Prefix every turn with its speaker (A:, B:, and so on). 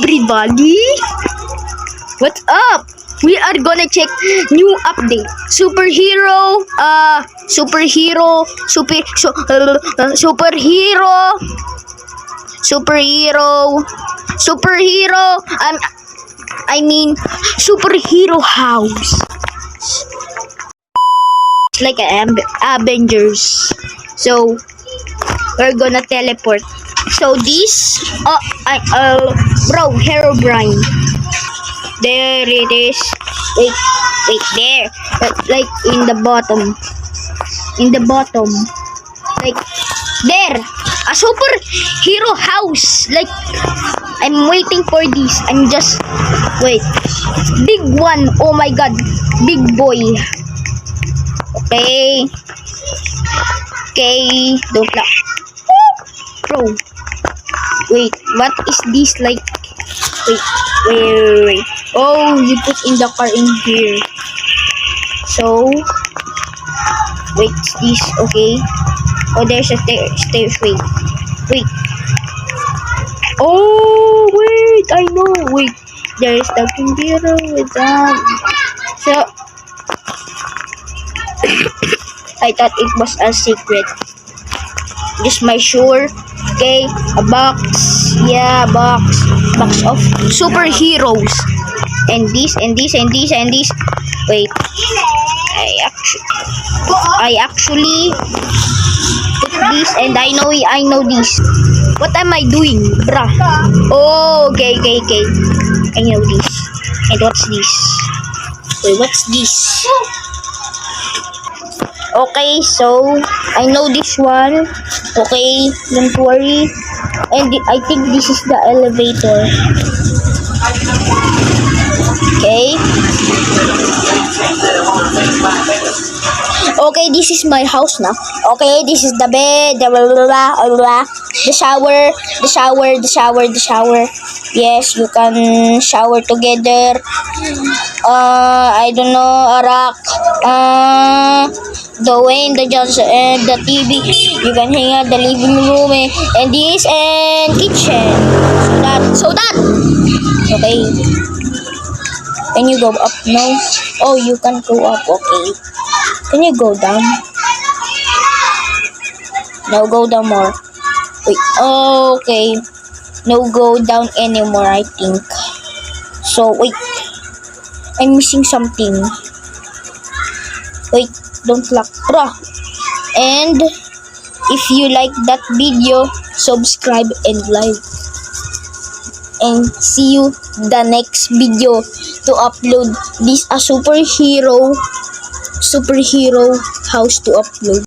A: everybody! What's up? We are gonna check new update. Superhero. I mean, superhero house. It's like an Avengers. So we're gonna teleport. So this, bro, Herobrine. There it is. Wait, there. Like in the bottom. Like there. A superhero house. Like I'm waiting for this. I'm just wait. Big one. Oh my god. Big boy. Okay. Don't laugh. Bro. Wait, what is this like? Wait. Oh, you put in the car in here. So, wait, this, okay. Oh, there's a stairs, wait. Oh, wait, I know, wait. There's the computer with that. So, I thought it was a secret. Just my sure. Okay, a box. Yeah, box of superheroes. And this. Wait. I actually put this, and I know this. What am I doing, bruh? Oh, okay. I know this. And what's this? Wait, what's this? Okay, so I know this one. Okay, don't worry. And I think this is the elevator. Okay. Okay, this is my house now. Okay, this is the bed, the shower. Yes, you can shower together. I don't know, a rock. The Wayne, the Johnson, and the TV. You can hang out the living room and this and kitchen. So that. Okay. Can you go up? No. Oh, you can go up. Okay. Can you go down? No, go down more. Wait. Okay. No, go down anymore, I think. So, wait. I'm missing something. Wait. Don't lock. And if you like that video, subscribe and like. And see you the next video to upload this a superhero house to upload.